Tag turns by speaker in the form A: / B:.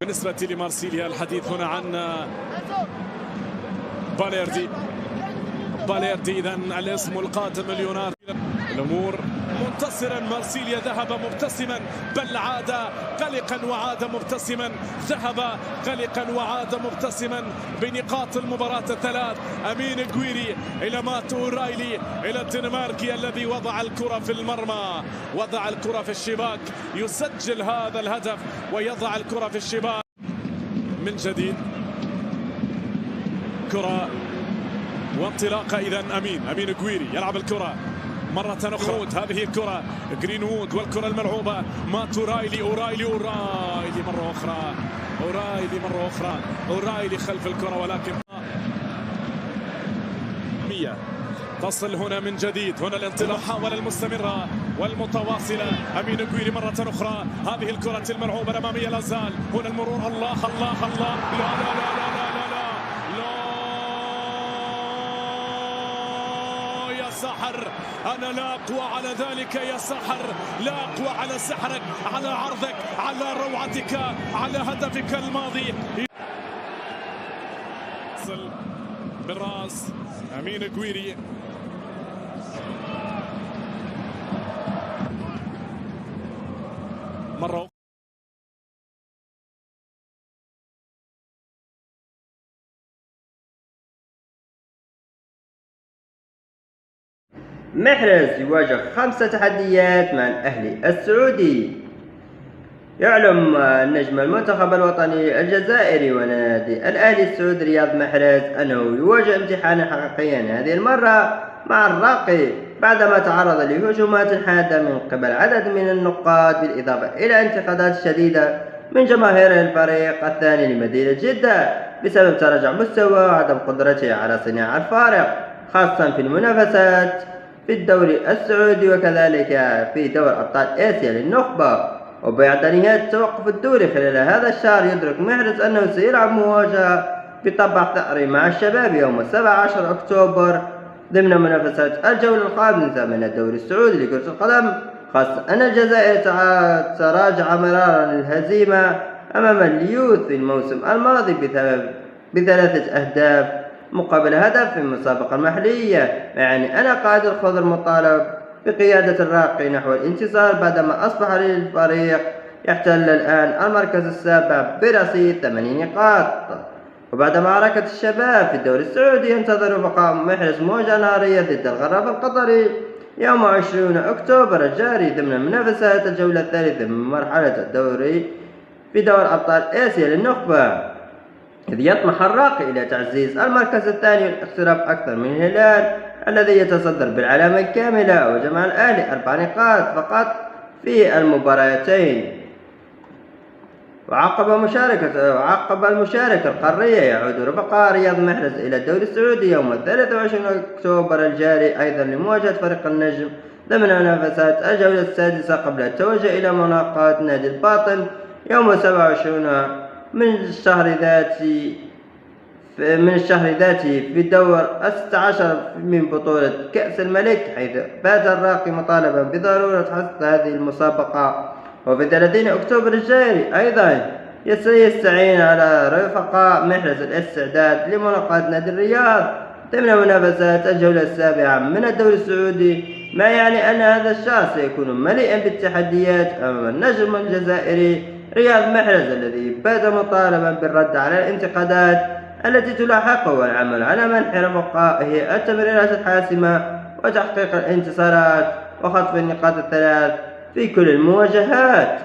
A: بالنسبة لمارسيليا الحديث هنا عن باليردي إذا الاسم القادم اليوناني. الأمور منتصرا، مارسيليا ذهب مبتسما بل عاد قلقا وعاد مبتسما، ذهب قلقا وعاد مبتسما بنقاط المباراة الثلاث. أمين جويري إلى ماتو أورايلي إلى الدنماركي الذي وضع الكرة في المرمى، وضع الكرة في الشباك، يسجل هذا الهدف ويضع الكرة في الشباك من جديد. كرة وانطلاقة إذا أمين جويري يلعب الكرة مرة أخرى. هذه الكرة جرينوود والكرة الملعوبة ماتو أورايلي مرة أخرى أورايلي خلف الكرة، ولكن تصل هنا من جديد. هنا الانطلاق محاولة المستمرة والمتواصلة. أمين جويري مرة أخرى، هذه الكرة الملعوبة الأمامية لا زال. هنا المرور، الله يا سحر، أنا لا أقوى على ذلك يا سحر، لا أقوى على سحرك، على عرضك، على روعتك، على هدفك الماضي. بالراس أمين جويري، مرة
B: محرز يواجه 5 تحديات مع الأهلي السعودي. يعلم نجم المنتخب الوطني الجزائري ونادي الأهلي السعودي رياض محرز أنه يواجه امتحانا حقيقيا هذه المرة مع الراقي، بعدما تعرض لهجومات حادة من قبل عدد من النقاد، بالإضافة إلى انتقادات شديدة من جماهير الفريق الثاني لمدينة جدة بسبب تراجع مستوى وعدم قدرته على صناعة الفارق، خاصة في المنافسات في الدوري السعودي وكذلك في دوري أبطال آسيا للنخبة. وبعد نهاية التوقف الدوري خلال هذا الشهر، يدرك محرز أنه سيلعب مواجهة بطبع ثأري مع الشباب يوم 17 أكتوبر ضمن منافسات الجولة الخامسة من الدوري السعودي لكرة القدم، خاصة أن الجزائر تراجع مرارا الهزيمة أمام اليوث في الموسم الماضي ب3 أهداف مقابل هدف في المسابقة المحلية، يعني أن قائد الخضر مطالب بقيادة الراقي نحو الانتصار بعدما أصبح للفريق يحتل الآن المركز السابع برصيد 8 نقاط. وبعد معركة الشباب في الدوري السعودي، ينتظر بقاء محرز مواجهة نارية ضد الغراب القطري يوم 20 أكتوبر الجاري ضمن منافسات الجولة الثالثة من مرحلة الدوري في دوري أبطال آسيا للنخبة، إذ يطمح الراقي إلى تعزيز المركز الثاني والاقتراب أكثر من الهلال الذي يتصدر بالعلامة الكاملة، وجمع الأهلي 4 نقاط فقط في المباراتين. وعقب المشاركة القارية، يعود رفقاء رياض محرز إلى الدوري السعودي يوم 23 أكتوبر الجاري أيضا لمواجهة فريق النجم ضمن منافسات الجولة السادسة، قبل التوجه إلى ملاقاة نادي الباطن يوم 27 من الشهر ذاته في الدور 16 من بطولة كأس الملك، حيث بات الراقي مطالبا بضرورة حسم هذه المسابقة. وفي 30 أكتوبر الجاري أيضا يستعين على رفقاء محرز الاستعداد لملاقاة نادي الرياض ضمن منافسات الجولة السابعة من الدوري السعودي، ما يعني أن هذا الشهر سيكون مليئا بالتحديات أمام النجم الجزائري رياض محرز الذي بات مطالبا بالرد على الانتقادات التي تلاحقه والعمل على منح رفقائه التمريرات الحاسمة وتحقيق الانتصارات وخطف النقاط الثلاث في كل المواجهات.